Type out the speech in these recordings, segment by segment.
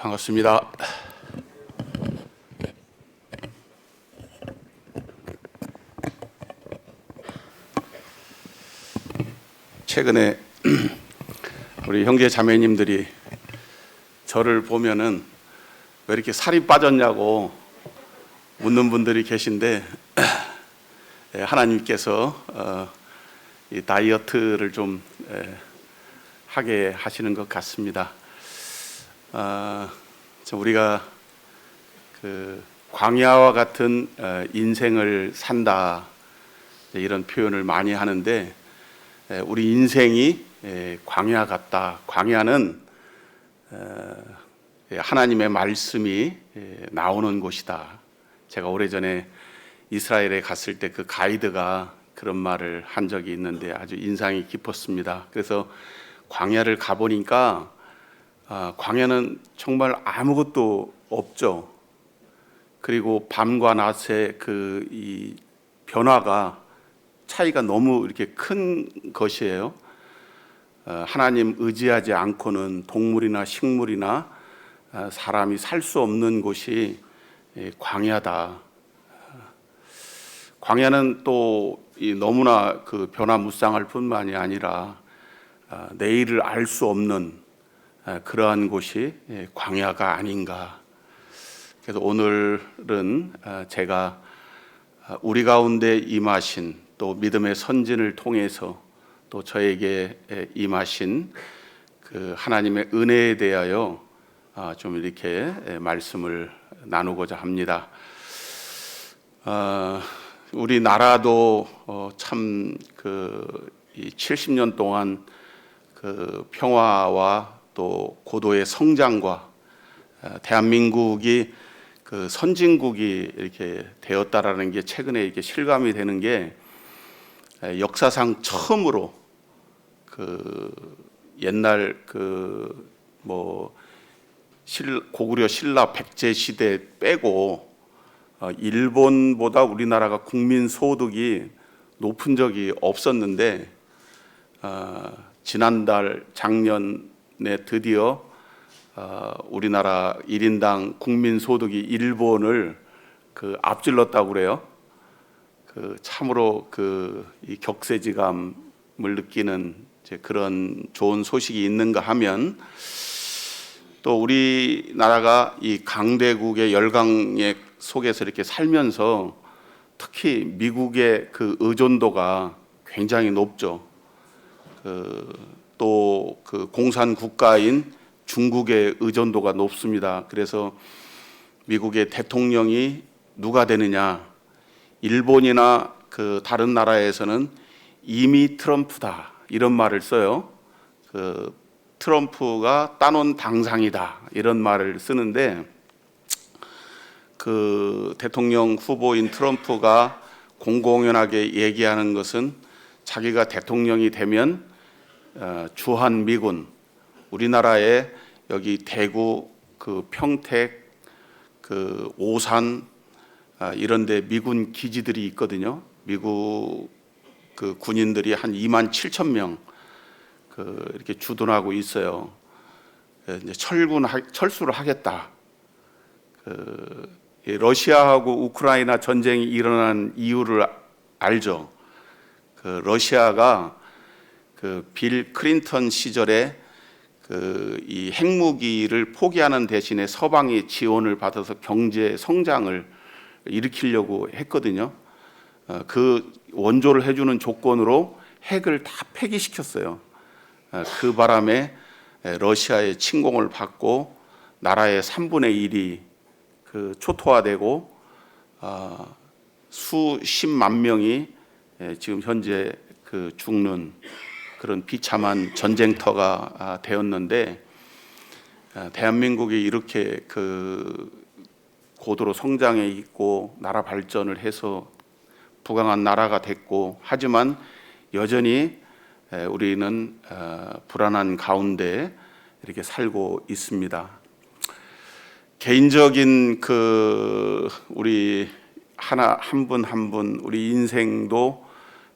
반갑습니다. 최근에 우리 형제 자매님들이 저를 보면은 왜 이렇게 살이 빠졌냐고 묻는 분들이 계신데 하나님께서 이 다이어트를 좀 하게 하시는 것 같습니다. 우리가 그 광야와 같은 인생을 산다 이런 표현을 많이 하는데 우리 인생이 광야 같다. 광야는 하나님의 말씀이 나오는 곳이다. 제가 오래전에 이스라엘에 갔을 때 그 가이드가 그런 말을 한 적이 있는데 아주 인상이 깊었습니다. 그래서 광야를 가보니까 광야는 정말 아무것도 없죠. 그리고 밤과 낮의 이 변화가 차이가 너무 이렇게 큰 것이에요. 하나님 의지하지 않고는 동물이나 식물이나 사람이 살 수 없는 곳이 광야다. 광야는 또 너무나 그 변화무쌍할 뿐만이 아니라 내일을 알 수 없는 그러한 곳이 광야가 아닌가. 그래서 오늘은 제가 우리 가운데 임하신 또 믿음의 선진을 통해서 또 저에게 임하신 그 하나님의 은혜에 대하여 좀 이렇게 말씀을 나누고자 합니다. 우리나라도 참 이 70년 동안 그 평화와 또 고도의 성장과 대한민국이 그 선진국이 이렇게 되었다라는 게 최근에 이렇게 실감이 되는 게 역사상 처음으로 그 옛날 고구려 신라 백제 시대 빼고 일본보다 우리나라가 국민 소득이 높은 적이 없었는데 작년에 드디어 우리나라 1인당 국민 소득이 일본을 앞질렀다고 그래요. 참으로 이 격세지감을 느끼는 그런 좋은 소식이 있는가 하면 또 우리나라가 이 강대국의 열강의 속에서 이렇게 살면서 특히 미국의 그 의존도가 굉장히 높죠. 또 공산 국가인 중국의 의존도가 높습니다. 그래서 미국의 대통령이 누가 되느냐? 일본이나 다른 나라에서는 이미 트럼프다 이런 말을 써요. 트럼프가 따놓은 당상이다 이런 말을 쓰는데 대통령 후보인 트럼프가 공공연하게 얘기하는 것은 자기가 대통령이 되면 주한미군 우리나라에 여기 대구 평택 오산 이런 데 미군 기지들이 있거든요. 미국 군인들이 한 2만 7천 명 이렇게 주둔하고 있어요. 이제 철수를 하겠다. 러시아하고 우크라이나 전쟁이 일어난 이유를 알죠. 러시아가 빌 클린턴 시절에 이 핵무기를 포기하는 대신에 서방이 지원을 받아서 경제 성장을 일으키려고 했거든요. 그 원조를 해주는 조건으로 핵을 다 폐기시켰어요. 그 바람에 러시아의 침공을 받고 나라의 3분의 1이 초토화되고 수십만 명이 지금 현재 죽는 그런 비참한 전쟁터가 되었는데 대한민국이 이렇게 고도로 성장해 있고 나라 발전을 해서 부강한 나라가 됐고 하지만 여전히 우리는 불안한 가운데 이렇게 살고 있습니다. 개인적인 우리 한 분 한 분 우리 인생도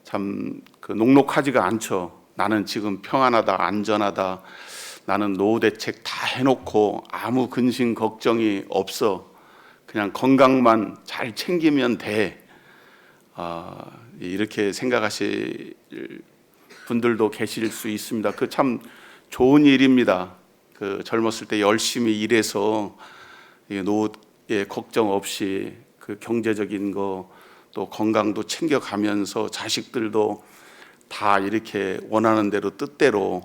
참 녹록하지가 않죠. 나는 지금 평안하다, 안전하다, 나는 노후 대책 다 해놓고 아무 근심 걱정이 없어. 그냥 건강만 잘 챙기면 돼. 이렇게 생각하실 분들도 계실 수 있습니다. 그 참 좋은 일입니다. 그 젊었을 때 열심히 일해서 노후에 걱정 없이 그 경제적인 거 또 건강도 챙겨가면서 자식들도 다 이렇게 원하는 대로 뜻대로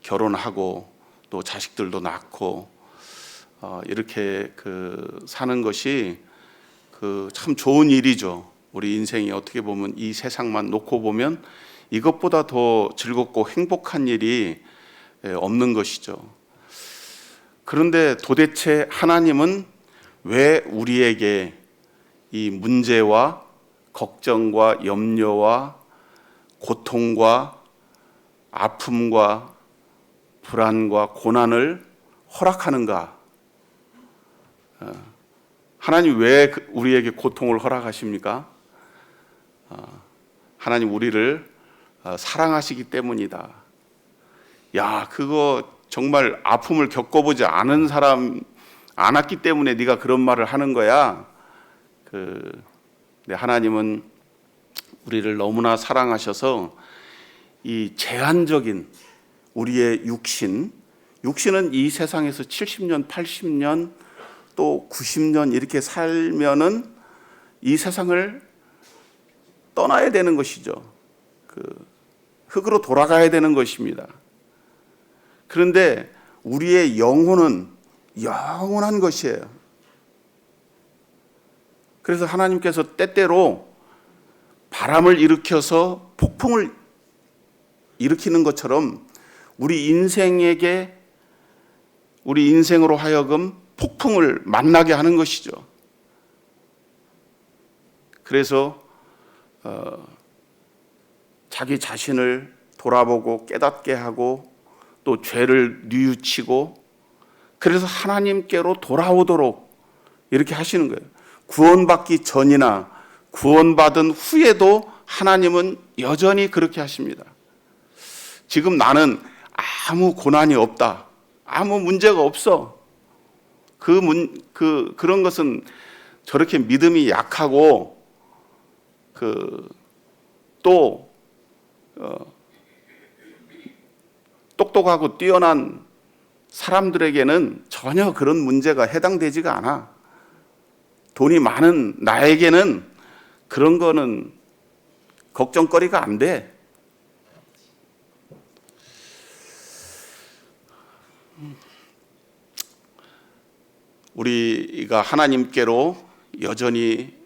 결혼하고 또 자식들도 낳고 이렇게 그 사는 것이 그 참 좋은 일이죠. 우리 인생이 어떻게 보면 이 세상만 놓고 보면 이것보다 더 즐겁고 행복한 일이 없는 것이죠. 그런데 도대체 하나님은 왜 우리에게 이 문제와 걱정과 염려와 고통과 아픔과 불안과 고난을 허락하는가? 하나님 왜 우리에게 고통을 허락하십니까? 하나님 우리를 사랑하시기 때문이다. 야, 그거 정말 아픔을 겪어보지 않은 사람 않았기 때문에 네가 그런 말을 하는 거야. 하나님은 우리를 너무나 사랑하셔서 이 제한적인 우리의 육신은 이 세상에서 70년, 80년 또 90년 이렇게 살면은 이 세상을 떠나야 되는 것이죠. 흙으로 돌아가야 되는 것입니다. 그런데 우리의 영혼은 영원한 것이에요. 그래서 하나님께서 때때로 바람을 일으켜서 폭풍을 일으키는 것처럼 우리 인생으로 하여금 폭풍을 만나게 하는 것이죠. 그래서 자기 자신을 돌아보고 깨닫게 하고 또 죄를 뉘우치고 그래서 하나님께로 돌아오도록 이렇게 하시는 거예요. 구원받기 전이나 구원받은 후에도 하나님은 여전히 그렇게 하십니다. 지금 나는 아무 고난이 없다. 아무 문제가 없어. 그런 것은 저렇게 믿음이 약하고 또 똑똑하고 뛰어난 사람들에게는 전혀 그런 문제가 해당되지가 않아. 돈이 많은 나에게는 그런 거는 걱정거리가 안 돼. 우리가 하나님께로 여전히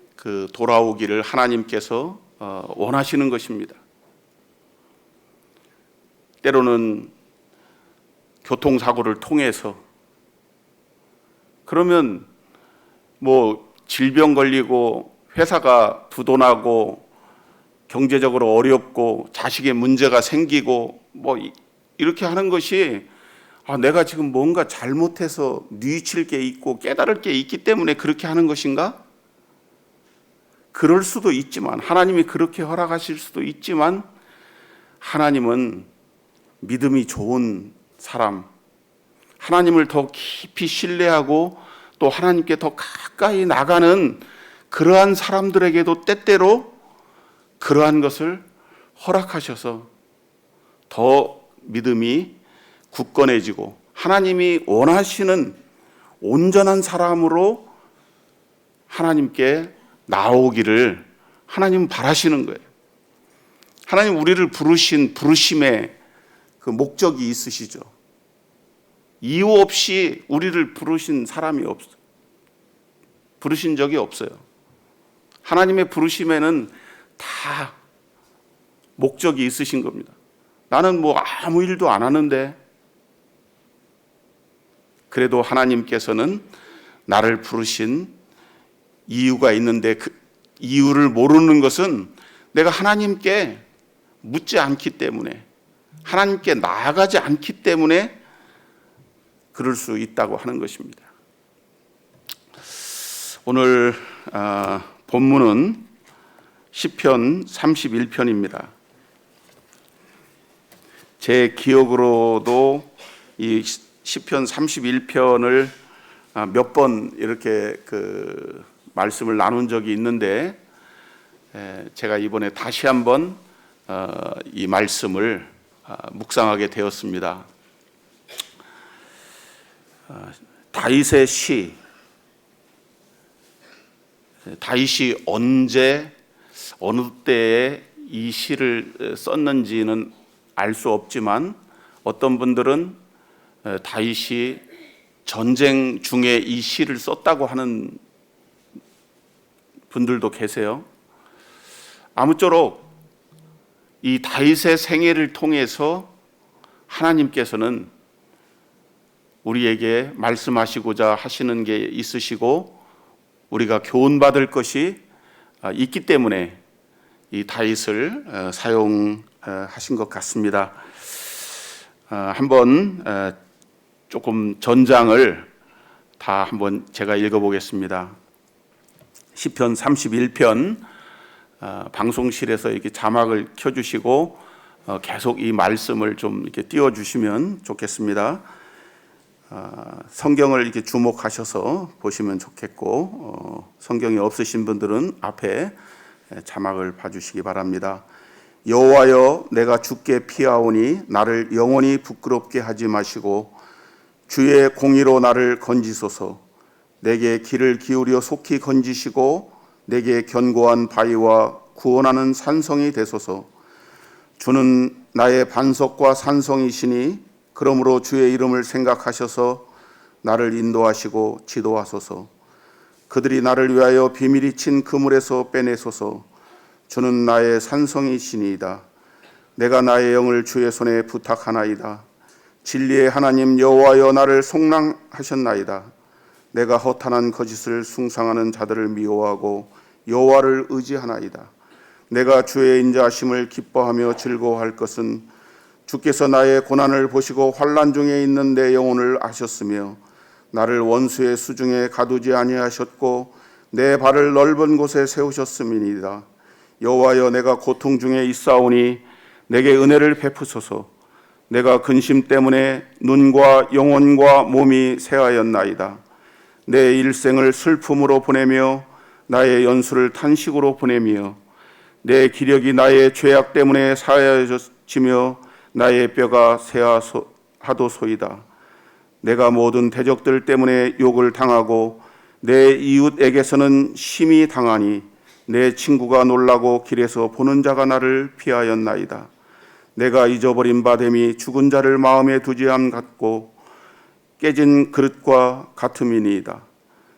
돌아오기를 하나님께서 원하시는 것입니다. 때로는 교통사고를 통해서 그러면 질병 걸리고 회사가 부도나고 경제적으로 어렵고 자식의 문제가 생기고 이렇게 하는 것이 내가 지금 뭔가 잘못해서 뉘우칠 게 있고 깨달을 게 있기 때문에 그렇게 하는 것인가? 그럴 수도 있지만 하나님이 그렇게 허락하실 수도 있지만 하나님은 믿음이 좋은 사람, 하나님을 더 깊이 신뢰하고 또 하나님께 더 가까이 나가는 그러한 사람들에게도 때때로 그러한 것을 허락하셔서 더 믿음이 굳건해지고 하나님이 원하시는 온전한 사람으로 하나님께 나오기를 하나님은 바라시는 거예요. 하나님 우리를 부르신 부르심에 그 목적이 있으시죠. 이유 없이 우리를 부르신 사람이 없어요. 부르신 적이 없어요. 하나님의 부르심에는 다 목적이 있으신 겁니다. 나는 아무 일도 안 하는데 그래도 하나님께서는 나를 부르신 이유가 있는데 그 이유를 모르는 것은 내가 하나님께 묻지 않기 때문에 하나님께 나아가지 않기 때문에 그럴 수 있다고 하는 것입니다. 오늘 본문은 시편 31편입니다. 제 기억으로도 이 시편 31편을 몇 번 이렇게 그 말씀을 나눈 적이 있는데, 제가 이번에 다시 한번 이 말씀을 묵상하게 되었습니다. 다윗의 시, 다윗이 언제 어느 때에 이 시를 썼는지는 알 수 없지만, 어떤 분들은 다윗이 전쟁 중에 이 시를 썼다고 하는 분들도 계세요. 아무쪼록 이 다윗의 생애를 통해서 하나님께서는 우리에게 말씀하시고자 하시는 게 있으시고, 우리가 교훈받을 것이 있기 때문에 이 다윗을 사용하신 것 같습니다. 한번 조금 전장을 다 한번 제가 읽어보겠습니다. 시편 31편 방송실에서 이렇게 자막을 켜주시고 계속 이 말씀을 좀 이렇게 띄워주시면 좋겠습니다. 성경을 이렇게 주목하셔서 보시면 좋겠고, 성경이 없으신 분들은 앞에 자막을 봐주시기 바랍니다. 여호와여, 내가 주께 피하오니 나를 영원히 부끄럽게 하지 마시고 주의 공의로 나를 건지소서. 내게 귀를 기울여 속히 건지시고 내게 견고한 바위와 구원하는 산성이 되소서. 주는 나의 반석과 산성이시니 그러므로 주의 이름을 생각하셔서 나를 인도하시고 지도하소서. 그들이 나를 위하여 비밀이 친 그물에서 빼내소서. 주는 나의 산성이시니이다. 내가 나의 영을 주의 손에 부탁하나이다. 진리의 하나님 여호와여, 나를 속량하셨나이다. 내가 허탄한 거짓을 숭상하는 자들을 미워하고 여호와를 의지하나이다. 내가 주의 인자하심을 기뻐하며 즐거워할 것은 주께서 나의 고난을 보시고 환난 중에 있는 내 영혼을 아셨으며 나를 원수의 수중에 가두지 아니하셨고 내 발을 넓은 곳에 세우셨음이니이다. 여호와여, 내가 고통 중에 있사오니 내게 은혜를 베푸소서. 내가 근심 때문에 눈과 영혼과 몸이 쇠하였나이다. 내 일생을 슬픔으로 보내며 나의 연수를 탄식으로 보내며 내 기력이 나의 죄악 때문에 사하여지며 나의 뼈가 쇠하도소이다. 내가 모든 대적들 때문에 욕을 당하고 내 이웃에게서는 심히 당하니 내 친구가 놀라고 길에서 보는 자가 나를 피하였나이다. 내가 잊어버린 바 됨이 죽은 자를 마음에 두지 않 같고 깨진 그릇과 같음이니이다.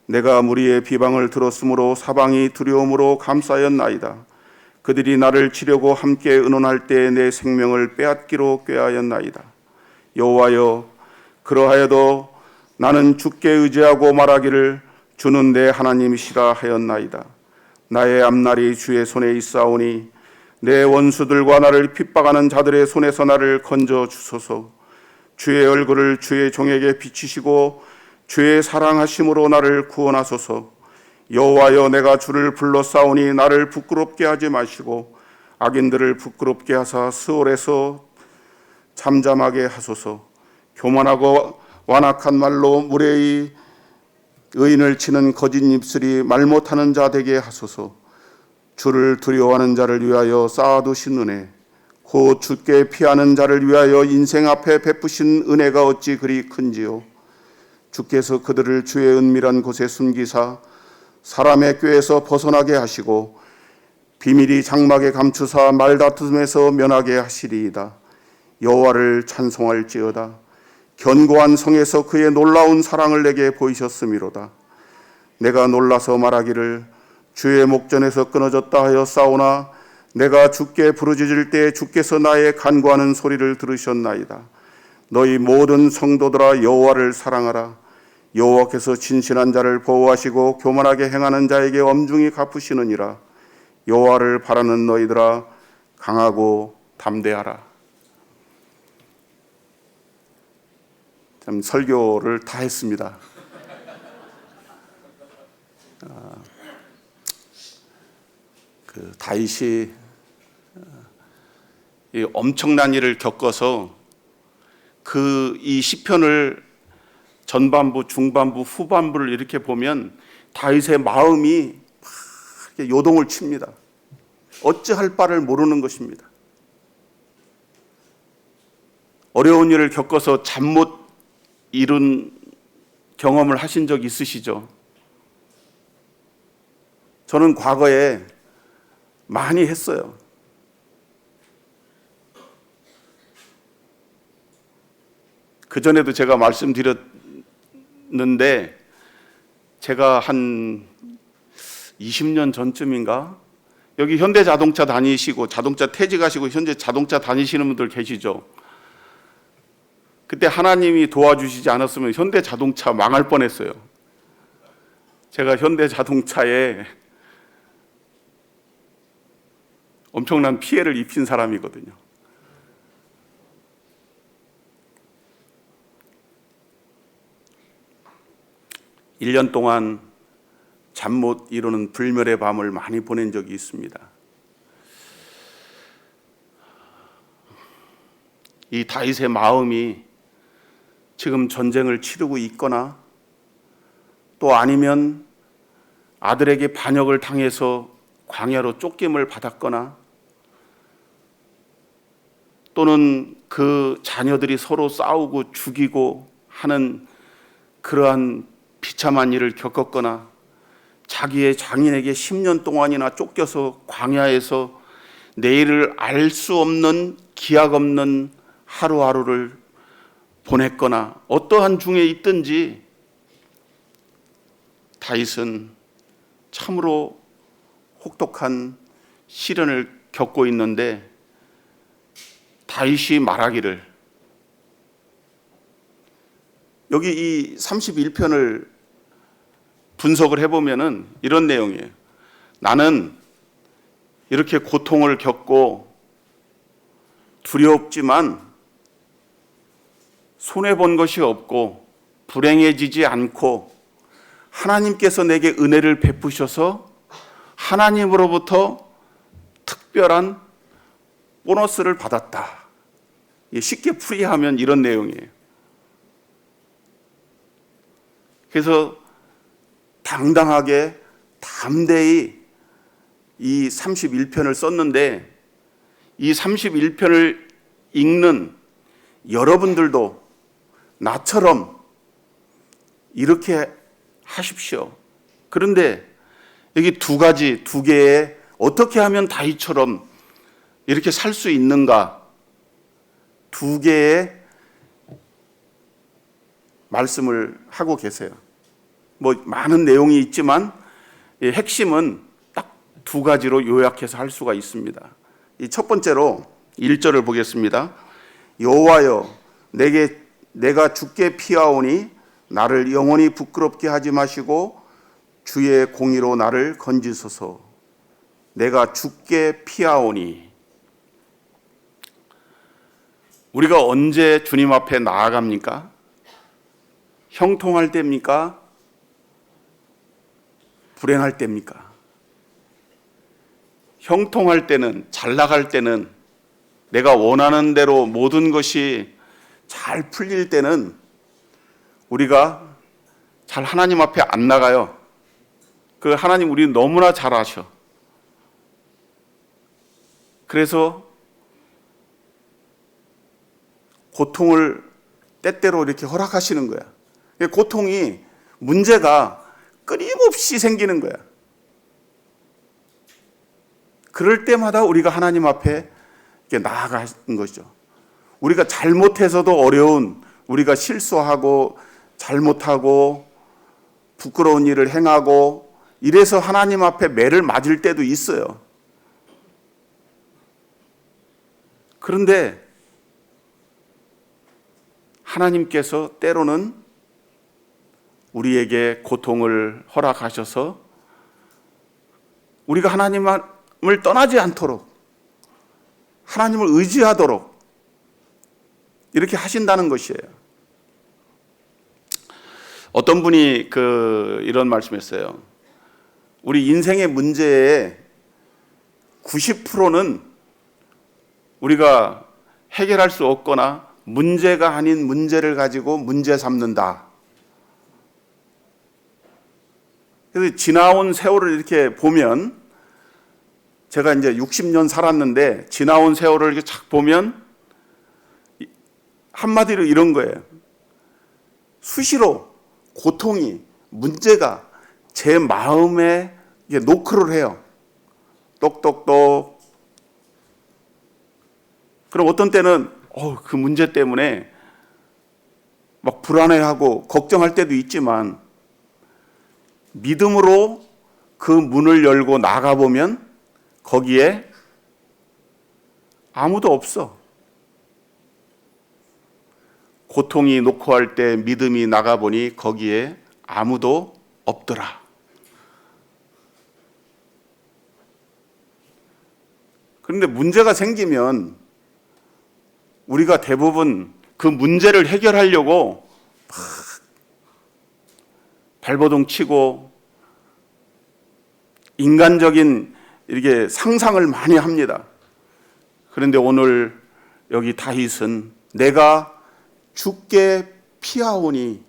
내가 무리의 비방을 들었으므로 사방이 두려움으로 감싸였나이다. 그들이 나를 치려고 함께 의논할 때에 내 생명을 빼앗기로 꾀하였나이다. 여호와여, 그러하여도 나는 주께 의지하고 말하기를 주는 내 하나님이시라 하였나이다. 나의 앞날이 주의 손에 있사오니 내 원수들과 나를 핍박하는 자들의 손에서 나를 건져 주소서. 주의 얼굴을 주의 종에게 비치시고 주의 사랑하심으로 나를 구원하소서. 여호와여, 내가 주를 불러싸오니 나를 부끄럽게 하지 마시고 악인들을 부끄럽게 하사 스올에서 잠잠하게 하소서. 교만하고 완악한 말로 무례히 의인을 치는 거짓 입술이 말 못하는 자 되게 하소서. 주를 두려워하는 자를 위하여 쌓아두신 은혜, 곧 주께 피하는 자를 위하여 인생 앞에 베푸신 은혜가 어찌 그리 큰지요. 주께서 그들을 주의 은밀한 곳에 숨기사 사람의 꾀에서 벗어나게 하시고 비밀이 장막에 감추사 말다툼에서 면하게 하시리이다. 여호와를 찬송할지어다. 견고한 성에서 그의 놀라운 사랑을 내게 보이셨음이로다. 내가 놀라서 말하기를 주의 목전에서 끊어졌다 하여 싸우나 내가 주께 부르짖을 때 주께서 나의 간구하는 소리를 들으셨나이다. 너희 모든 성도들아, 여호와를 사랑하라. 여호와께서 진실한 자를 보호하시고 교만하게 행하는 자에게 엄중히 갚으시느니라. 여호와를 바라는 너희들아, 강하고 담대하라. 참 설교를 다 했습니다. 다윗이 이 엄청난 일을 겪어서 이 시편을 전반부, 중반부, 후반부를 이렇게 보면 다윗의 마음이 막 요동을 칩니다. 어찌할 바를 모르는 것입니다. 어려운 일을 겪어서 잠 못 이룬 경험을 하신 적 있으시죠? 저는 과거에 많이 했어요. 그전에도 제가 말씀드렸는데 제가 한 20년 전쯤인가 여기 현대자동차 다니시고 자동차 퇴직하시고 현재 자동차 다니시는 분들 계시죠? 그때 하나님이 도와주시지 않았으면 현대자동차 망할 뻔했어요. 제가 현대자동차에 엄청난 피해를 입힌 사람이거든요. 일 년 동안 잠 못 이루는 불멸의 밤을 많이 보낸 적이 있습니다. 이 다윗의 마음이 지금 전쟁을 치르고 있거나 또 아니면 아들에게 반역을 당해서 광야로 쫓김을 받았거나 또는 그 자녀들이 서로 싸우고 죽이고 하는 그러한 비참한 일을 겪었거나 자기의 장인에게 10년 동안이나 쫓겨서 광야에서 내일을 알 수 없는 기약 없는 하루하루를 보냈거나 어떠한 중에 있든지 다윗은 참으로 혹독한 시련을 겪고 있는데 다윗이 말하기를 여기 이 31편을 분석을 해보면은 이런 내용이에요. 나는 이렇게 고통을 겪고 두렵지만 손해본 것이 없고 불행해지지 않고 하나님께서 내게 은혜를 베푸셔서 하나님으로부터 특별한 보너스를 받았다. 쉽게 풀이하면 이런 내용이에요. 그래서 당당하게 담대히 이 31편을 썼는데 이 31편을 읽는 여러분들도 나처럼 이렇게 하십시오. 그런데 여기 두 개의 어떻게 하면 다윗처럼 이렇게 살 수 있는가? 두 개의 말씀을 하고 계세요. 뭐 많은 내용이 있지만 핵심은 딱 두 가지로 요약해서 할 수가 있습니다. 이 첫 번째로 1절을 보겠습니다. 여호와여 내가 주께 피하오니 나를 영원히 부끄럽게 하지 마시고 주의 공의로 나를 건지소서. 내가 주께 피하오니 우리가 언제 주님 앞에 나아갑니까? 형통할 때입니까? 불행할 때입니까? 형통할 때는, 잘 나갈 때는, 내가 원하는 대로 모든 것이 잘 풀릴 때는 우리가 잘 하나님 앞에 안 나가요. 그 하나님 우리 너무나 잘 아셔. 그래서 고통을 때때로 이렇게 허락하시는 거야. 고통이 문제가 끊임없이 생기는 거야. 그럴 때마다 우리가 하나님 앞에 나아가는 것이죠. 우리가 잘못해서도 어려운, 우리가 실수하고 잘못하고 부끄러운 일을 행하고 이래서 하나님 앞에 매를 맞을 때도 있어요. 그런데 하나님께서 때로는 우리에게 고통을 허락하셔서 우리가 하나님을 떠나지 않도록 하나님을 의지하도록 이렇게 하신다는 것이에요. 어떤 분이 이런 말씀했어요. 우리 인생의 문제의 90%는 우리가 해결할 수 없거나 문제가 아닌 문제를 가지고 문제 삼는다. 그래서 지나온 세월을 이렇게 보면, 제가 이제 60년 살았는데 지나온 세월을 이렇게 착 보면 한마디로 이런 거예요. 수시로 고통이, 문제가 제 마음에 노크를 해요. 똑똑똑. 그럼 어떤 때는 그 문제 때문에 막 불안해하고 걱정할 때도 있지만, 믿음으로 그 문을 열고 나가보면 거기에 아무도 없어. 고통이 노크할 때 믿음이 나가보니 거기에 아무도 없더라. 그런데 문제가 생기면 우리가 대부분 그 문제를 해결하려고 막 발버둥 치고 인간적인 이렇게 상상을 많이 합니다. 그런데 오늘 여기 다윗은 내가 주께 피하오니,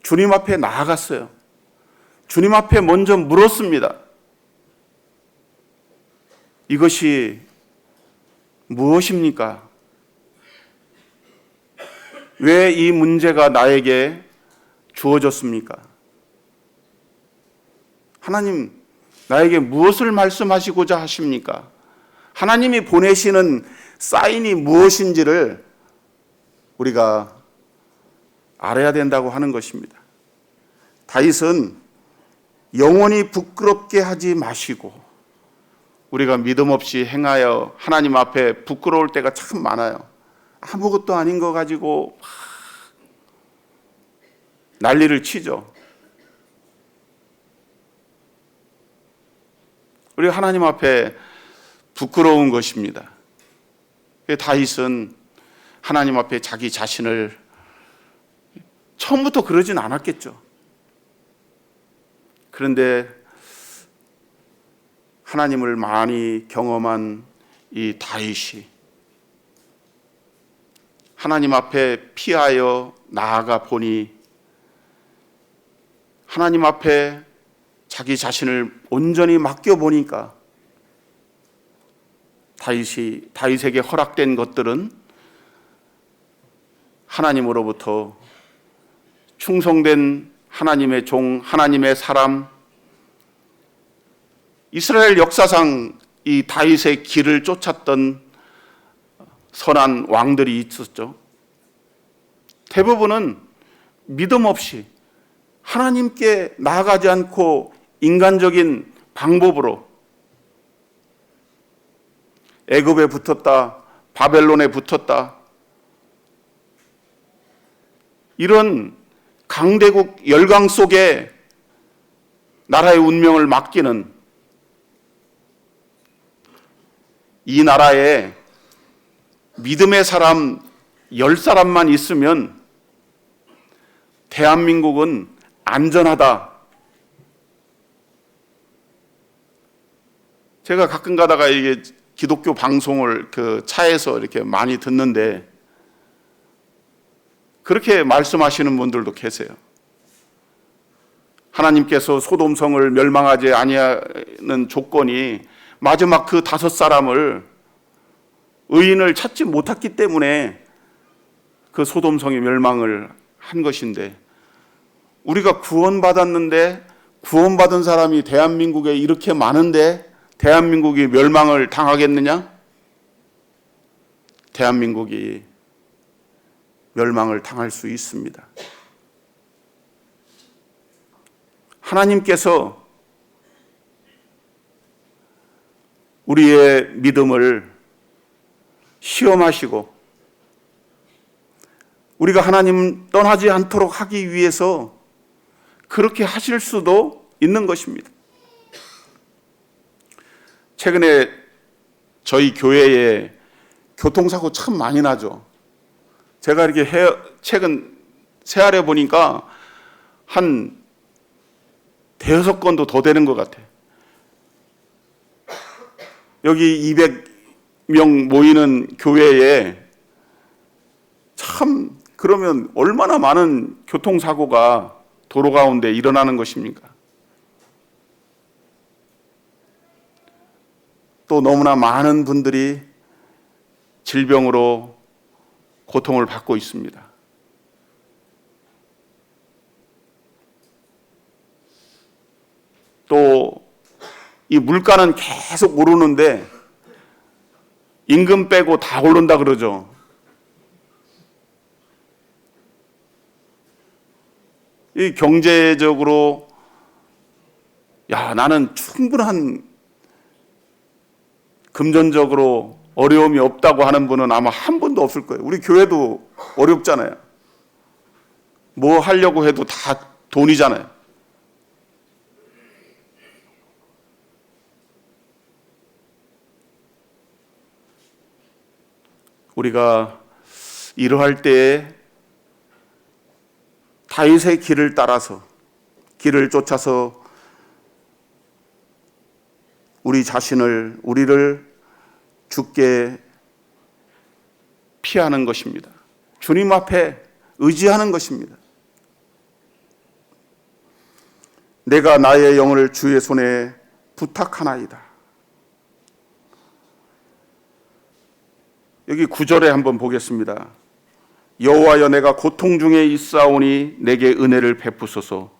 주님 앞에 나아갔어요. 주님 앞에 먼저 물었습니다. 이것이 무엇입니까? 왜 이 문제가 나에게 주어졌습니까? 하나님, 나에게 무엇을 말씀하시고자 하십니까? 하나님이 보내시는 사인이 무엇인지를 우리가 알아야 된다고 하는 것입니다. 다윗은 영원히 부끄럽게 하지 마시고, 우리가 믿음 없이 행하여 하나님 앞에 부끄러울 때가 참 많아요. 아무것도 아닌 거 가지고 막 난리를 치죠. 우리가 하나님 앞에 부끄러운 것입니다. 다윗은 하나님 앞에 자기 자신을, 처음부터 그러진 않았겠죠. 그런데 하나님을 많이 경험한 이 다윗이 하나님 앞에 피하여 나아가 보니, 하나님 앞에 자기 자신을 온전히 맡겨보니까 다윗에게 허락된 것들은 하나님으로부터 충성된 하나님의 종, 하나님의 사람, 이스라엘 역사상 이 다윗의 길을 쫓았던 선한 왕들이 있었죠. 대부분은 믿음 없이 하나님께 나아가지 않고 인간적인 방법으로 애굽에 붙었다, 바벨론에 붙었다, 이런 강대국 열강 속에 나라의 운명을 맡기는, 이 나라에 믿음의 사람 10사람만 있으면 대한민국은 안전하다. 제가 가끔 가다가 이게 기독교 방송을 그 차에서 이렇게 많이 듣는데 그렇게 말씀하시는 분들도 계세요. 하나님께서 소돔성을 멸망하지 아니하는 조건이 마지막 그 5사람을, 의인을 찾지 못했기 때문에 그 소돔성이 멸망을 한 것인데, 우리가 구원받았는데 구원받은 사람이 대한민국에 이렇게 많은데 대한민국이 멸망을 당하겠느냐? 대한민국이 멸망을 당할 수 있습니다. 하나님께서 우리의 믿음을 시험하시고 우리가 하나님 떠나지 않도록 하기 위해서 그렇게 하실 수도 있는 것입니다. 최근에 저희 교회에 교통사고 참 많이 나죠. 제가 이렇게 최근 세알해 보니까 한 5건도 더 되는 것 같아요. 여기 200명 모이는 교회에 참 그러면 얼마나 많은 교통사고가 도로 가운데 일어나는 것입니까? 또 너무나 많은 분들이 질병으로 고통을 받고 있습니다. 또 이 물가는 계속 오르는데 임금 빼고 다 오른다 그러죠. 이 경제적으로 나는 충분한 금전적으로 어려움이 없다고 하는 분은 아마 한 분도 없을 거예요. 우리 교회도 어렵잖아요. 뭐 하려고 해도 다 돈이잖아요. 우리가 이러할 때에 다윗의 길을 따라서 길을 쫓아서 우리를 죽게 피하는 것입니다. 주님 앞에 의지하는 것입니다. 내가 나의 영을 주의 손에 부탁하나이다. 여기 9절에 한번 보겠습니다. 여호와여, 내가 고통 중에 있사오니 내게 은혜를 베푸소서.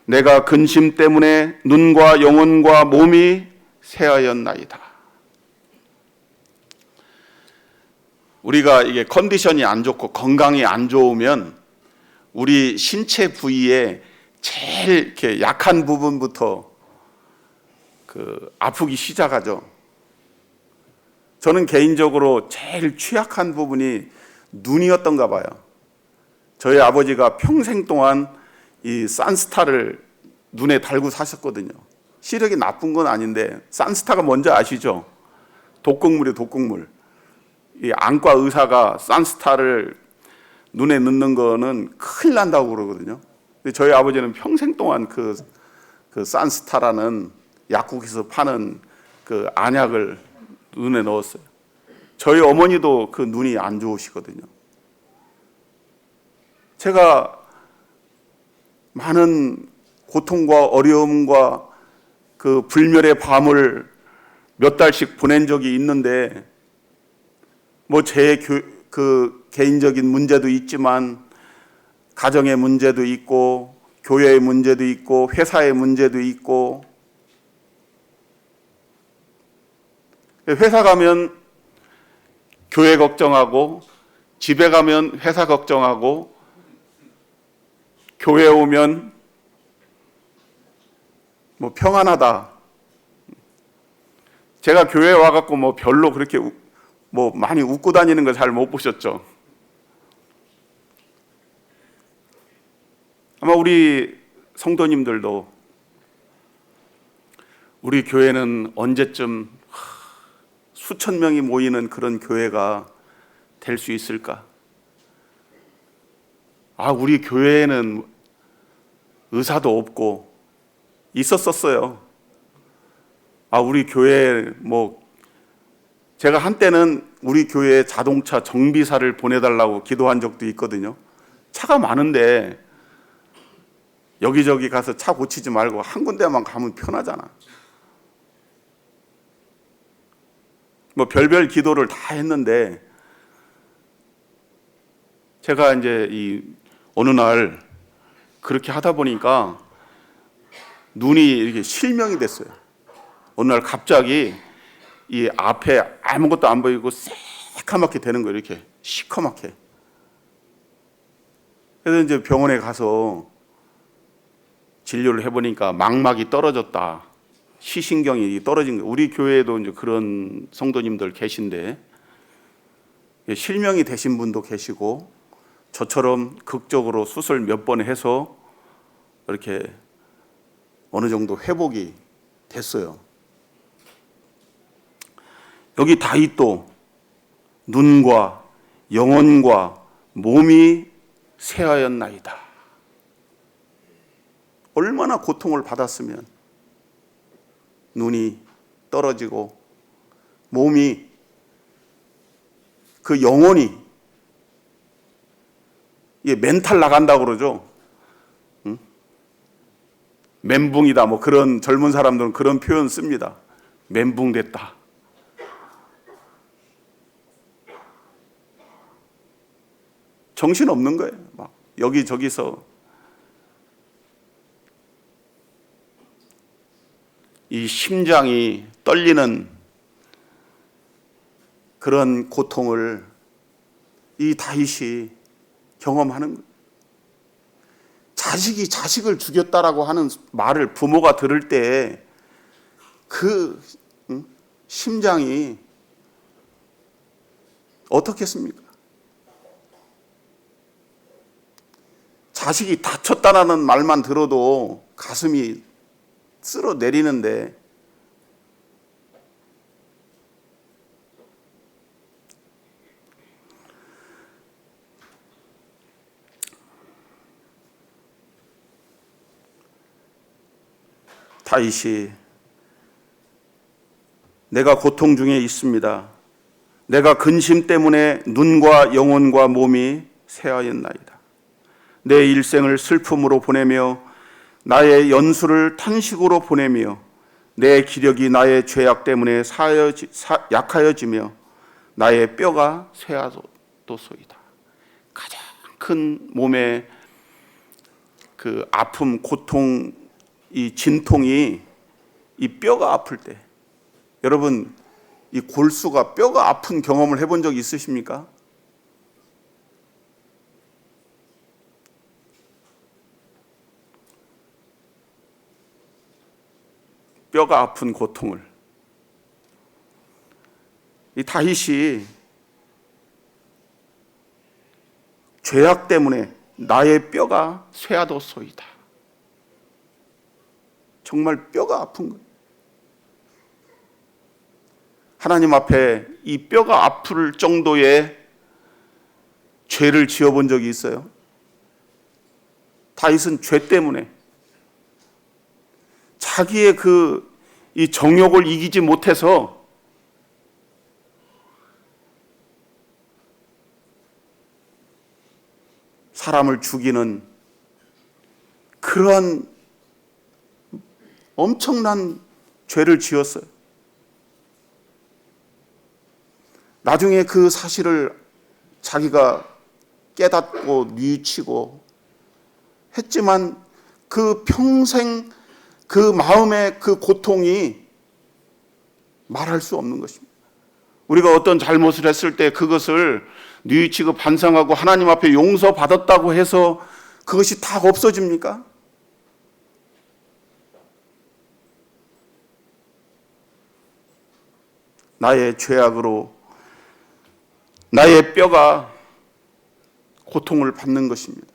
내가 근심 때문에 눈과 영혼과 몸이 쇠하였나이다. 우리가 이게 컨디션이 안 좋고 건강이 안 좋으면 우리 신체 부위에 제일 이렇게 약한 부분부터 아프기 시작하죠. 저는 개인적으로 제일 취약한 부분이 눈이었던가 봐요. 저희 아버지가 평생 동안 이 산스타를 눈에 달고 사셨거든요. 시력이 나쁜 건 아닌데 산스타가 뭔지 아시죠? 독극물이에요, 독극물. 이 안과 의사가 산스타를 눈에 넣는 거는 큰일 난다고 그러거든요. 근데 저희 아버지는 평생 동안 그 산스타라는 약국에서 파는 그 안약을 눈에 넣었어요. 저희 어머니도 그 눈이 안 좋으시거든요. 제가 많은 고통과 어려움과 그 불멸의 밤을 몇 달씩 보낸 적이 있는데 뭐 제 개인적인 문제도 있지만 가정의 문제도 있고 교회의 문제도 있고 회사의 문제도 있고 회사 가면 교회 걱정하고 집에 가면 회사 걱정하고 교회 오면 뭐 평안하다. 제가 교회에 와갖고 뭐 별로 그렇게 뭐 많이 웃고 다니는 거 잘 못 보셨죠? 아마 우리 성도님들도 우리 교회는 언제쯤 수천 명이 모이는 그런 교회가 될 수 있을까? 우리 교회에는 의사도 없고 있었었어요. 우리 교회 제가 한때는 우리 교회에 자동차 정비사를 보내달라고 기도한 적도 있거든요. 차가 많은데 여기저기 가서 차 고치지 말고 한 군데만 가면 편하잖아. 별별 기도를 다 했는데 제가 이제 어느 날 그렇게 하다 보니까 눈이 이렇게 실명이 됐어요. 어느 날 갑자기 이 앞에 아무것도 안 보이고 새카맣게 되는 거예요. 이렇게 시커멓게. 그래서 이제 병원에 가서 진료를 해보니까 망막이 떨어졌다. 시신경이 떨어진 거예요. 우리 교회에도 이제 그런 성도님들 계신데 실명이 되신 분도 계시고 저처럼 극적으로 수술 몇 번 해서 이렇게 어느 정도 회복이 됐어요. 여기 다윗도 눈과 영혼과 몸이 쇠하였나이다. 얼마나 고통을 받았으면 눈이 떨어지고 몸이 그 영혼이 이게 멘탈 나간다고 그러죠. 응? 멘붕이다. 뭐 그런 젊은 사람들은 그런 표현 씁니다. 멘붕됐다. 정신 없는 거예요. 막 여기저기서 이 심장이 떨리는 그런 고통을 이 다윗이 경험하는 거예요. 자식이 자식을 죽였다라고 하는 말을 부모가 들을 때 그 심장이 어떻겠습니까? 자식이 다쳤다라는 말만 들어도 가슴이 쓸어 내리는데 다윗이 내가 고통 중에 있습니다. 내가 근심 때문에 눈과 영혼과 몸이 쇠하였나이다. 내 일생을 슬픔으로 보내며 나의 연수를 탄식으로 보내며 내 기력이 나의 죄악 때문에 약하여지며 나의 뼈가 쇠하도소이다. 가장 큰 몸의 그 아픔, 고통, 이 진통이 이 뼈가 아플 때, 여러분 이 골수가 뼈가 아픈 경험을 해본 적 있으십니까? 뼈가 아픈 고통을. 이 다윗이 죄악 때문에 나의 뼈가 쇠하도소이다. 정말 뼈가 아픈 거예요. 하나님 앞에 이 뼈가 아플 정도의 죄를 지어본 적이 있어요? 다윗은 죄 때문에 자기의 이 정욕을 이기지 못해서 사람을 죽이는 그러한 엄청난 죄를 지었어요. 나중에 그 사실을 자기가 깨닫고 뉘우치고 했지만 그 평생 그 마음의 그 고통이 말할 수 없는 것입니다. 우리가 어떤 잘못을 했을 때 그것을 뉘우치고 반성하고 하나님 앞에 용서받았다고 해서 그것이 다 없어집니까? 나의 죄악으로 나의 뼈가 고통을 받는 것입니다.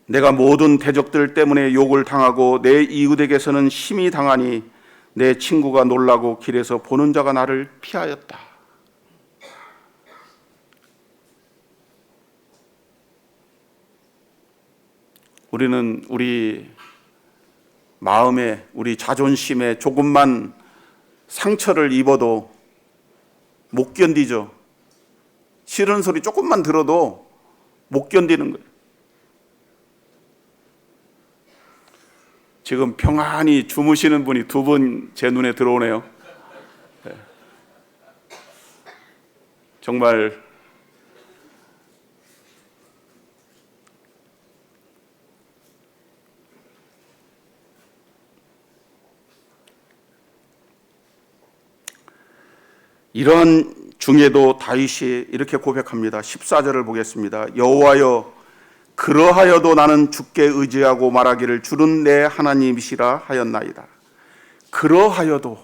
내가 모든 대적들 때문에 욕을 당하고 내 이웃에게서는 심히 당하니 내 친구가 놀라고 길에서 보는 자가 나를 피하였다. 우리는 우리 마음에, 우리 자존심에 조금만 상처를 입어도 못 견디죠. 싫은 소리 조금만 들어도 못 견디는 거예요. 지금 평안히 주무시는 분이 두 분 제 눈에 들어오네요. 정말 이런 중에도 다윗이 이렇게 고백합니다. 14절을 보겠습니다. 여호와여, 그러하여도 나는 주께 의지하고 말하기를 주는 내 하나님이시라 하였나이다. 그러하여도,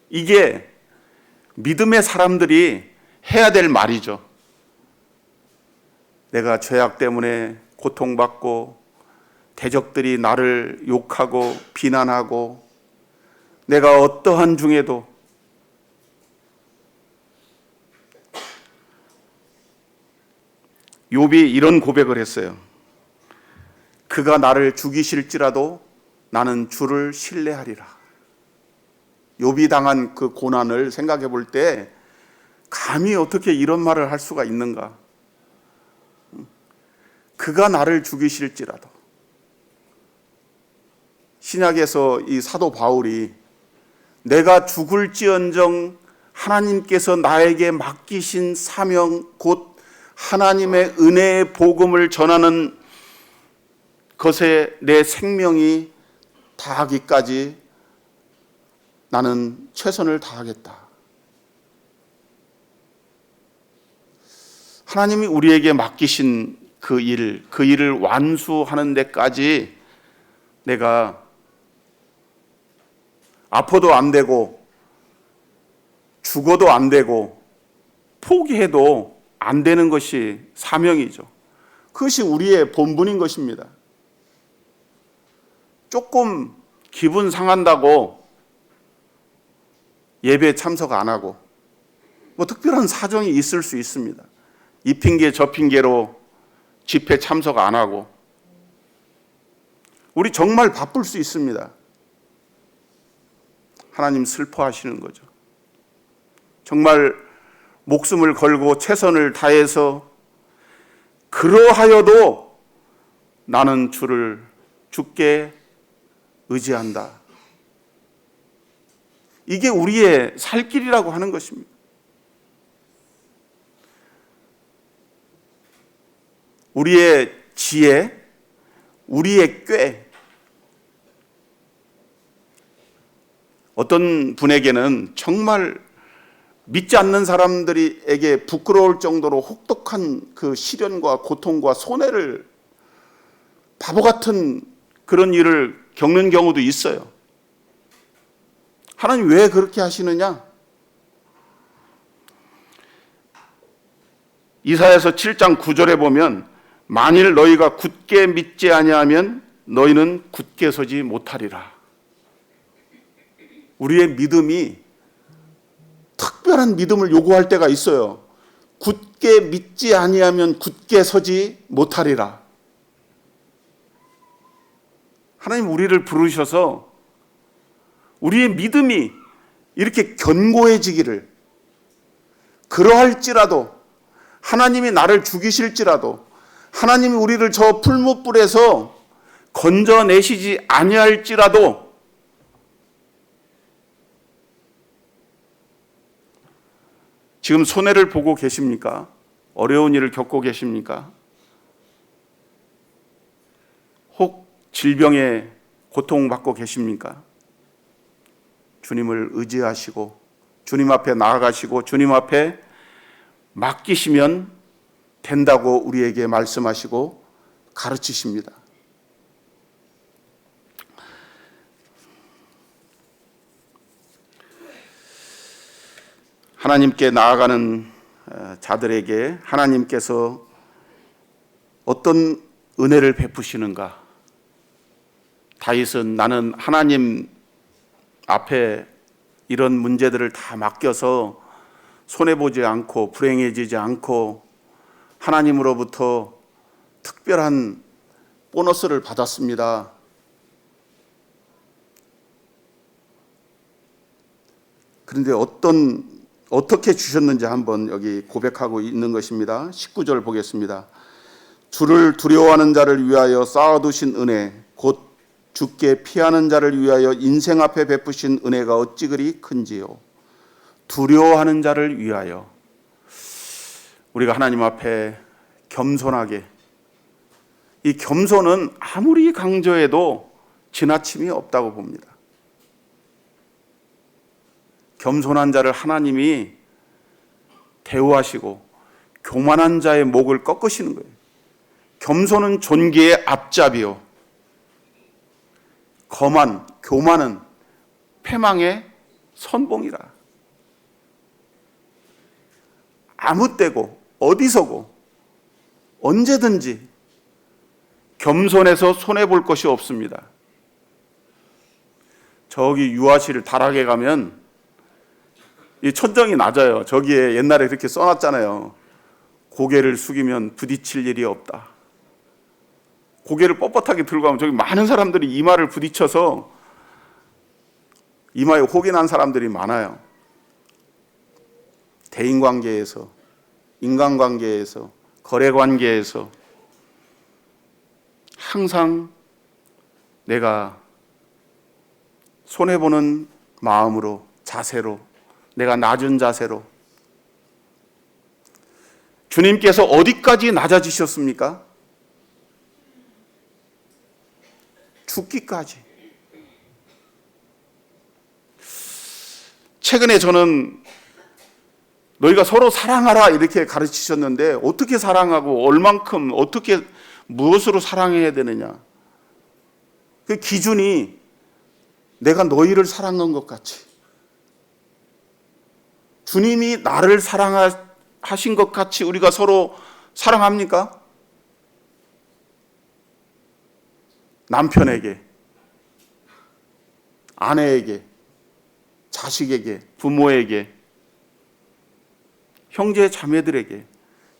이게 믿음의 사람들이 해야 될 말이죠. 내가 죄악 때문에 고통받고 대적들이 나를 욕하고 비난하고 내가 어떠한 중에도 욥이 이런 고백을 했어요. 그가 나를 죽이실지라도 나는 주를 신뢰하리라. 욥이 당한 그 고난을 생각해 볼 때 감히 어떻게 이런 말을 할 수가 있는가? 그가 나를 죽이실지라도. 신약에서 이 사도 바울이 내가 죽을지언정 하나님께서 나에게 맡기신 사명 곧 하나님의 은혜의 복음을 전하는 것에 내 생명이 다하기까지 나는 최선을 다하겠다. 하나님이 우리에게 맡기신 그 일을 완수하는 데까지 내가 아파도 안 되고 죽어도 안 되고 포기해도 안 되는 것이 사명이죠. 그것이 우리의 본분인 것입니다. 조금 기분 상한다고 예배 참석 안 하고 뭐 특별한 사정이 있을 수 있습니다. 이 핑계 저 핑계로 집회 참석 안 하고 우리 정말 바쁠 수 있습니다. 하나님 슬퍼하시는 거죠. 정말 목숨을 걸고 최선을 다해서 그러하여도 나는 주께 의지한다. 이게 우리의 살 길이라고 하는 것입니다. 우리의 지혜, 우리의 꾀. 어떤 분에게는 정말 믿지 않는 사람들에게 부끄러울 정도로 혹독한 그 시련과 고통과 손해를 바보 같은 그런 일을 겪는 경우도 있어요. 하나님 왜 그렇게 하시느냐? 이사야서 7장 9절에 보면 만일 너희가 굳게 믿지 아니하면 너희는 굳게 서지 못하리라. 우리의 믿음이 특별한 믿음을 요구할 때가 있어요. 굳게 믿지 아니하면 굳게 서지 못하리라. 하나님 우리를 부르셔서 우리의 믿음이 이렇게 견고해지기를, 그러할지라도 하나님이 나를 죽이실지라도 하나님이 우리를 저 풀무불에서 건져내시지 아니할지라도 지금 손해를 보고 계십니까? 어려운 일을 겪고 계십니까? 혹 질병에 고통받고 계십니까? 주님을 의지하시고 주님 앞에 나아가시고 주님 앞에 맡기시면 된다고 우리에게 말씀하시고 가르치십니다. 하나님께 나아가는 자들에게 하나님께서 어떤 은혜를 베푸시는가? 다윗은 나는 하나님 앞에 이런 문제들을 다 맡겨서 손해보지 않고 불행해지지 않고 하나님으로부터 특별한 보너스를 받았습니다. 그런데 어떻게 주셨는지 한번 여기 고백하고 있는 것입니다. 19절 보겠습니다. 주를 두려워하는 자를 위하여 쌓아두신 은혜 곧 주께 피하는 자를 위하여 인생 앞에 베푸신 은혜가 어찌 그리 큰지요. 두려워하는 자를 위하여. 우리가 하나님 앞에 겸손하게, 이 겸손은 아무리 강조해도 지나침이 없다고 봅니다. 겸손한 자를 하나님이 대우하시고 교만한 자의 목을 꺾으시는 거예요. 겸손은 존귀의 앞잡이요, 교만은 패망의 선봉이라. 아무 때고 어디서고 언제든지 겸손해서 손해볼 것이 없습니다. 저기 유아실 다락에 가면 이 천정이 낮아요. 저기에 옛날에 그렇게 써놨잖아요. 고개를 숙이면 부딪힐 일이 없다. 고개를 뻣뻣하게 들고 가면 저기 많은 사람들이 이마를 부딪혀서 이마에 혹이 난 사람들이 많아요. 대인관계에서, 인간관계에서, 거래관계에서 항상 내가 손해보는 마음으로, 자세로, 내가 낮은 자세로. 주님께서 어디까지 낮아지셨습니까? 죽기까지. 최근에 저는 너희가 서로 사랑하라 이렇게 가르치셨는데 어떻게 사랑하고 얼만큼 어떻게 무엇으로 사랑해야 되느냐. 그 기준이 내가 너희를 사랑한 것 같이 주님이 나를 사랑하신 것 같이 우리가 서로 사랑합니까? 남편에게, 아내에게, 자식에게, 부모에게, 형제 자매들에게,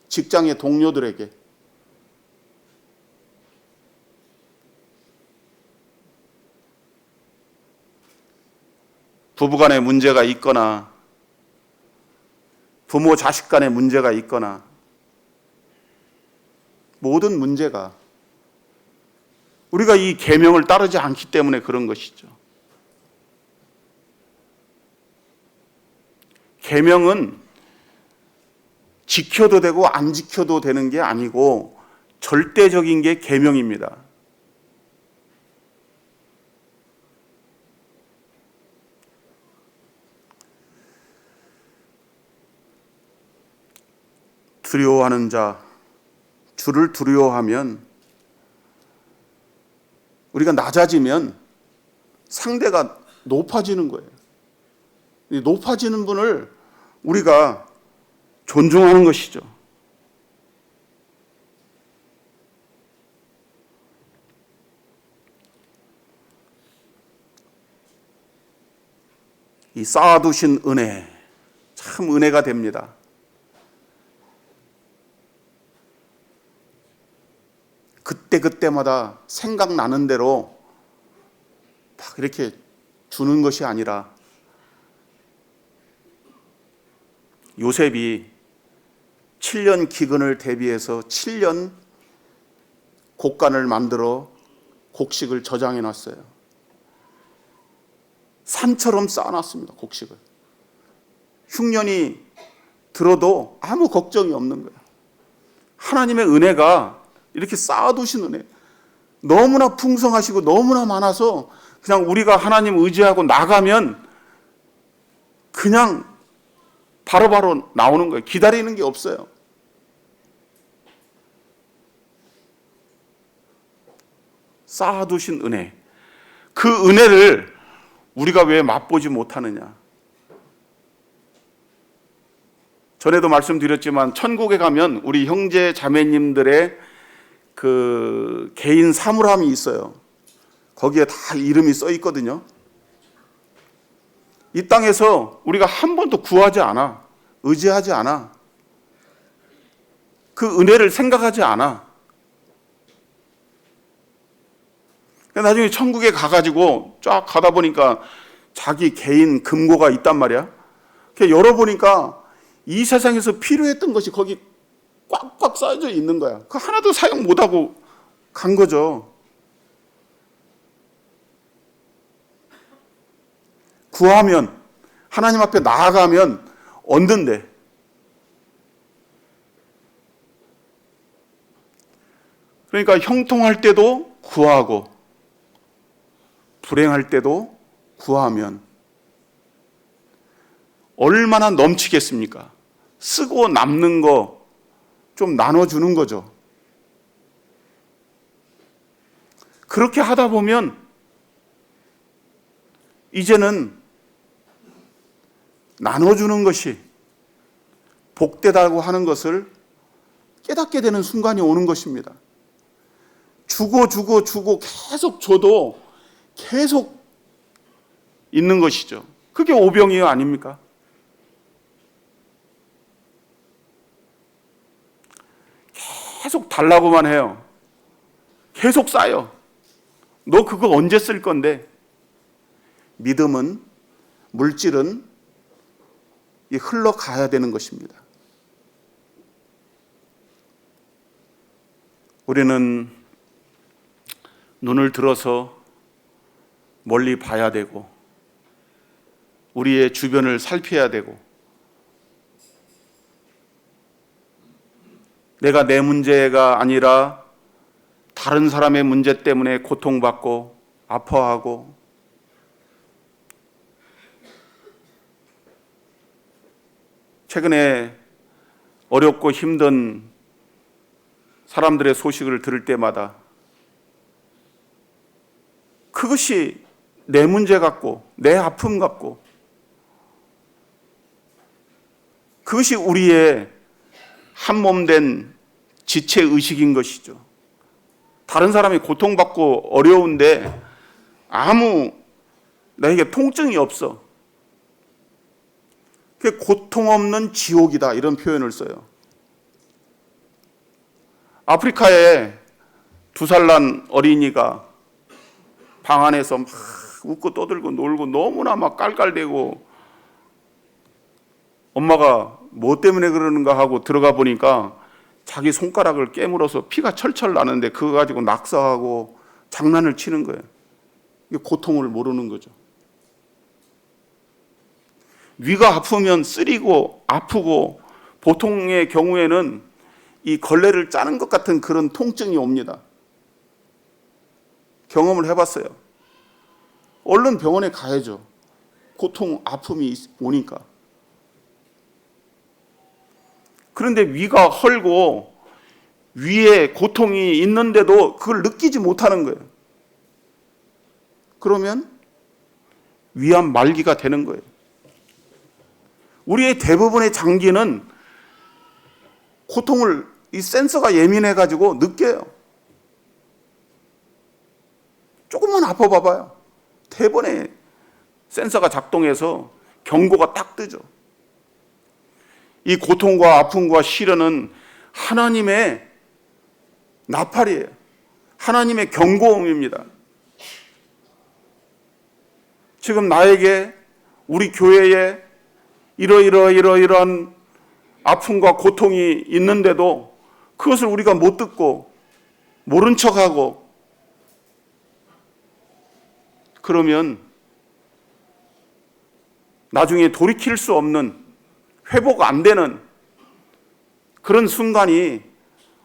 직장의 동료들에게. 부부간에 문제가 있거나 부모 자식 간에 문제가 있거나 모든 문제가 우리가 이 계명을 따르지 않기 때문에 그런 것이죠. 계명은 지켜도 되고 안 지켜도 되는 게 아니고 절대적인 게 계명입니다. 두려워하는 자, 주를 두려워하면 우리가 낮아지면 상대가 높아지는 거예요. 높아지는 분을 우리가 존중하는 것이죠. 이 쌓아두신 은혜, 참 은혜가 됩니다. 그때마다 생각나는 대로 막 이렇게 주는 것이 아니라 요셉이 7년 기근을 대비해서 7년 곡간을 만들어 곡식을 저장해 놨어요. 산처럼 쌓아놨습니다. 곡식을. 흉년이 들어도 아무 걱정이 없는 거예요. 하나님의 은혜가 이렇게 쌓아두신 은혜, 너무나 풍성하시고 너무나 많아서 그냥 우리가 하나님 의지하고 나가면 그냥 바로바로 나오는 거예요. 기다리는 게 없어요. 쌓아두신 은혜, 그 은혜를 우리가 왜 맛보지 못하느냐. 전에도 말씀드렸지만 천국에 가면 우리 형제 자매님들의 그 개인 사물함이 있어요. 거기에 다 이름이 써 있거든요. 이 땅에서 우리가 한 번도 구하지 않아, 의지하지 않아, 그 은혜를 생각하지 않아. 나중에 천국에 가가지고 쫙 가다 보니까 자기 개인 금고가 있단 말이야. 열어보니까 이 세상에서 필요했던 것이 거기 꽉꽉 쌓여져 있는 거야. 그 하나도 사용 못하고 간 거죠. 구하면, 하나님 앞에 나아가면 얻는데, 그러니까 형통할 때도 구하고 불행할 때도 구하면 얼마나 넘치겠습니까? 쓰고 남는 거 좀 나눠주는 거죠. 그렇게 하다 보면 이제는 나눠주는 것이 복되다고 하는 것을 깨닫게 되는 순간이 오는 것입니다. 주고 계속 줘도 계속 있는 것이죠. 그게 오병이어 아닙니까? 계속 달라고만 해요. 계속 쌓여. 너 그거 언제 쓸 건데? 믿음은 물질은 흘러가야 되는 것입니다. 우리는 눈을 들어서 멀리 봐야 되고 우리의 주변을 살펴야 되고 내가 내 문제가 아니라 다른 사람의 문제 때문에 고통받고 아파하고 최근에 어렵고 힘든 사람들의 소식을 들을 때마다 그것이 내 문제 같고 내 아픔 같고 그것이 우리의 한몸된 지체의식인 것이죠. 다른 사람이 고통받고 어려운데 아무 나에게 통증이 없어. 그게 고통 없는 지옥이다 이런 표현을 써요. 아프리카에 2살 난 어린이가 방 안에서 막 웃고 떠들고 놀고 너무나 막 깔깔대고 엄마가 뭐 때문에 그러는가 하고 들어가 보니까 자기 손가락을 깨물어서 피가 철철 나는데 그거 가지고 낙서하고 장난을 치는 거예요. 이게 고통을 모르는 거죠. 위가 아프면 쓰리고 아프고 보통의 경우에는 이 걸레를 짜는 것 같은 그런 통증이 옵니다. 경험을 해봤어요. 얼른 병원에 가야죠. 고통, 아픔이 오니까. 그런데 위가 헐고 위에 고통이 있는데도 그걸 느끼지 못하는 거예요. 그러면 위암 말기가 되는 거예요. 우리의 대부분의 장기는 고통을 이 센서가 예민해가지고 느껴요. 조금만 아파봐봐요. 대번에 센서가 작동해서 경고가 딱 뜨죠. 이 고통과 아픔과 시련은 하나님의 나팔이에요. 하나님의 경고음입니다. 지금 나에게 우리 교회에 이러이러한 아픔과 고통이 있는데도 그것을 우리가 못 듣고 모른 척하고 그러면 나중에 돌이킬 수 없는 회복 안 되는 그런 순간이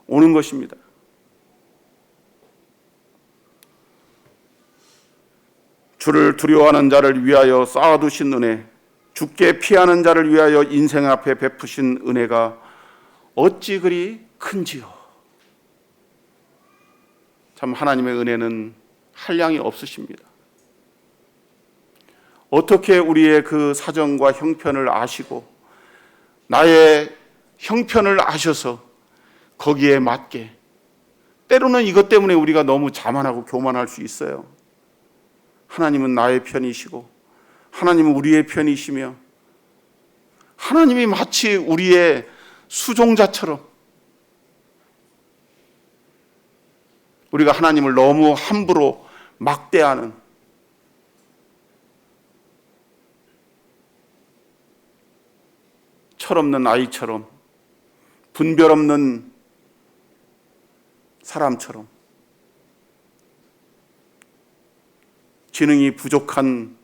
오는 것입니다. 주를 두려워하는 자를 위하여 쌓아두신 은혜, 죽게 피하는 자를 위하여 인생 앞에 베푸신 은혜가 어찌 그리 큰지요. 참 하나님의 은혜는 한량이 없으십니다. 어떻게 우리의 그 사정과 형편을 아시고 나의 형편을 아셔서 거기에 맞게, 때로는 이것 때문에 우리가 너무 자만하고 교만할 수 있어요. 하나님은 나의 편이시고 하나님은 우리의 편이시며 하나님이 마치 우리의 수종자처럼 우리가 하나님을 너무 함부로 막대하는 철없는 아이처럼 분별 없는 사람처럼 지능이 부족한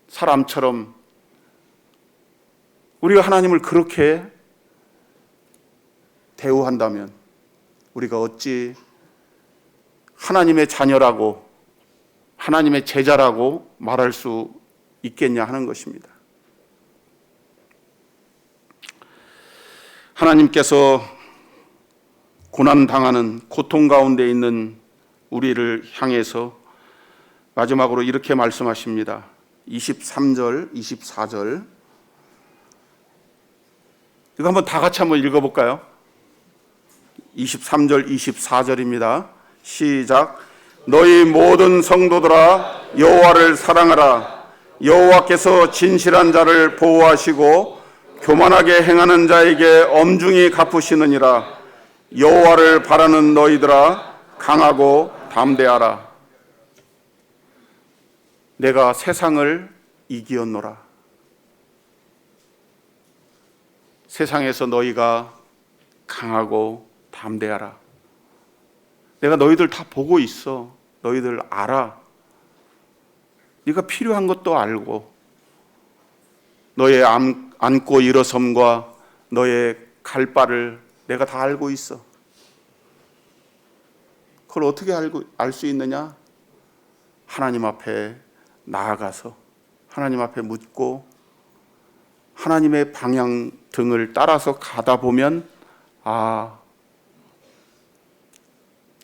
사람처럼 우리가 하나님을 그렇게 대우한다면 우리가 어찌 하나님의 자녀라고 하나님의 제자라고 말할 수 있겠냐 하는 것입니다. 하나님께서 고난당하는 고통 가운데 있는 우리를 향해서 마지막으로 이렇게 말씀하십니다. 23절, 24절 이거 한번 다 같이 한번 읽어볼까요? 23절, 24절입니다. 시작. 너희 모든 성도들아 여호와를 사랑하라. 여호와께서 진실한 자를 보호하시고 교만하게 행하는 자에게 엄중히 갚으시느니라. 여호와를 바라는 너희들아 강하고 담대하라. 내가 세상을 이기었노라. 세상에서 너희가 강하고 담대하라. 내가 너희들 다 보고 있어. 너희들 알아. 네가 필요한 것도 알고, 너의 앉고 일어섬과 너의 갈 바를 내가 다 알고 있어. 그걸 어떻게 알 수 있느냐? 하나님 앞에 나아가서 하나님 앞에 묻고 하나님의 방향 등을 따라서 가다 보면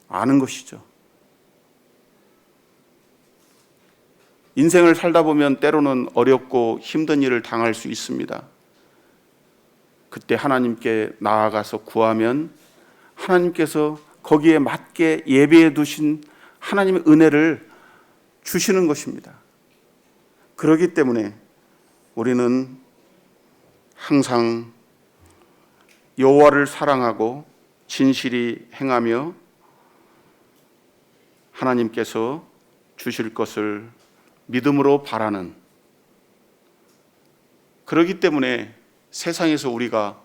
아는 것이죠. 인생을 살다 보면 때로는 어렵고 힘든 일을 당할 수 있습니다. 그때 하나님께 나아가서 구하면 하나님께서 거기에 맞게 예비해 두신 하나님의 은혜를 주시는 것입니다. 그렇기 때문에 우리는 항상 여호와를 사랑하고 진실이 행하며 하나님께서 주실 것을 믿음으로 바라는, 그렇기 때문에 세상에서 우리가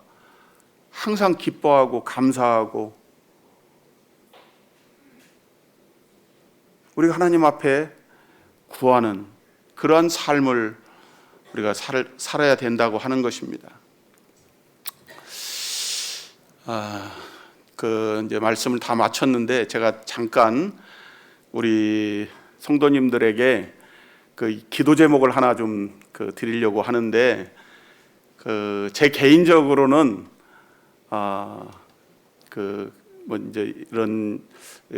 항상 기뻐하고 감사하고 우리가 하나님 앞에 구하는 그러한 삶을 우리가 살아야 된다고 하는 것입니다. 이제 말씀을 다 마쳤는데 제가 잠깐 우리 성도님들에게 그 기도 제목을 하나 좀 드리려고 하는데, 제 개인적으로는 이제 이런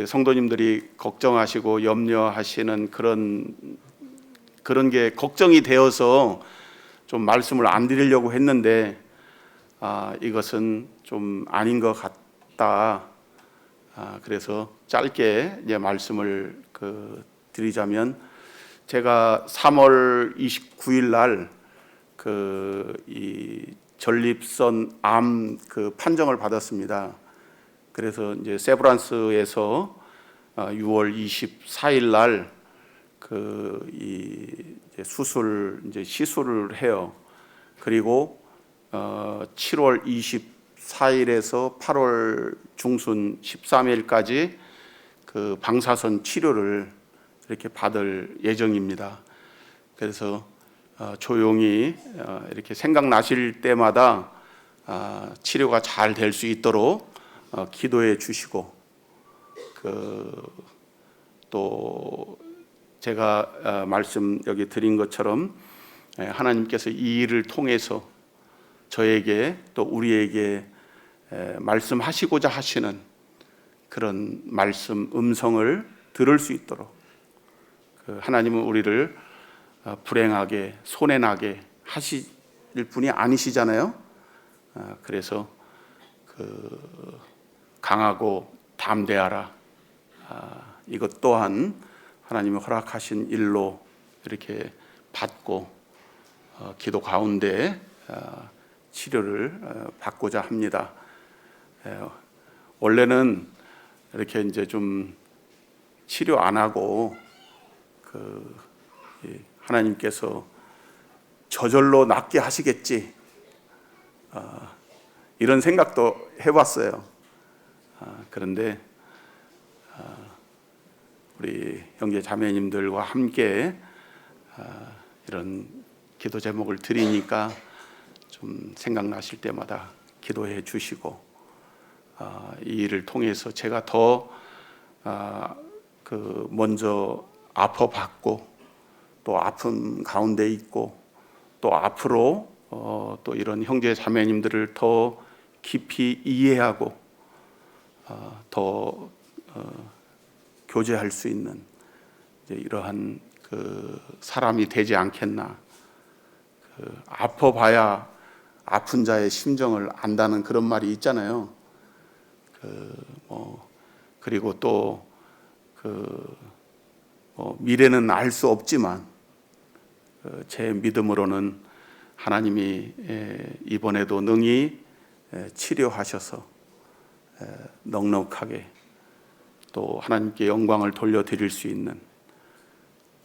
성도님들이 걱정하시고 염려하시는 그런 게 걱정이 되어서 좀 말씀을 안 드리려고 했는데, 이것은 좀 아닌 것 같다. 그래서 짧게 이제 말씀을 드리자면, 제가 3월 29일 날 이 전립선 암 판정을 받았습니다. 그래서 이제 세브란스에서 6월 24일 날 시술을 해요. 그리고 7월 24일에서 8월 중순 13일까지 방사선 치료를 이렇게 받을 예정입니다. 그래서 조용히 이렇게 생각나실 때마다 치료가 잘 될 수 있도록 기도해 주시고, 또 제가 말씀 여기 드린 것처럼 하나님께서 이 일을 통해서 저에게 또 우리에게 말씀하시고자 하시는 그런 말씀 음성을 들을 수 있도록, 하나님은 우리를 불행하게 손해나게 하실 분이 아니시잖아요. 그래서 강하고 담대하라, 이것 또한 하나님이 허락하신 일로 이렇게 받고 기도 가운데 치료를 받고자 합니다. 원래는 이렇게 이제 좀 치료 안 하고 하나님께서 저절로 낫게 하시겠지, 이런 생각도 해봤어요. 그런데 우리 형제 자매님들과 함께 이런 기도 제목을 드리니까 좀 생각나실 때마다 기도해 주시고, 이 일을 통해서 제가 더 먼저 아파봤고 또 아픔 가운데 있고, 또 앞으로 또 이런 형제 자매님들을 더 깊이 이해하고 더 교제할 수 있는 이제 이러한 사람이 되지 않겠나. 아파봐야 아픈 자의 심정을 안다는 그런 말이 있잖아요. 그리고 또 미래는 알 수 없지만 제 믿음으로는 하나님이 이번에도 능히 치료하셔서 넉넉하게 또 하나님께 영광을 돌려드릴 수 있는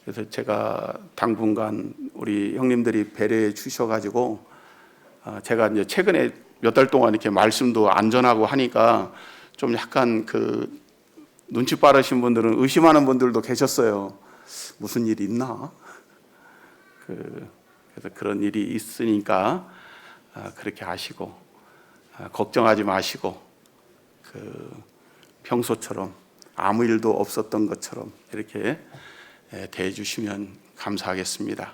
그래서 제가 당분간 우리 형님들이 배려해 주셔가지고 제가 이제 최근에 몇 달 동안 이렇게 말씀도 안 전하고 하니까 좀 약간 그 눈치 빠르신 분들은 의심하는 분들도 계셨어요. 무슨 일이 있나? 그래서 그런 일이 있으니까 그렇게 하시고 걱정하지 마시고 평소처럼 아무 일도 없었던 것처럼 이렇게 대해 주시면 감사하겠습니다.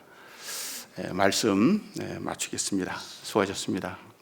말씀 마치겠습니다. 수고하셨습니다.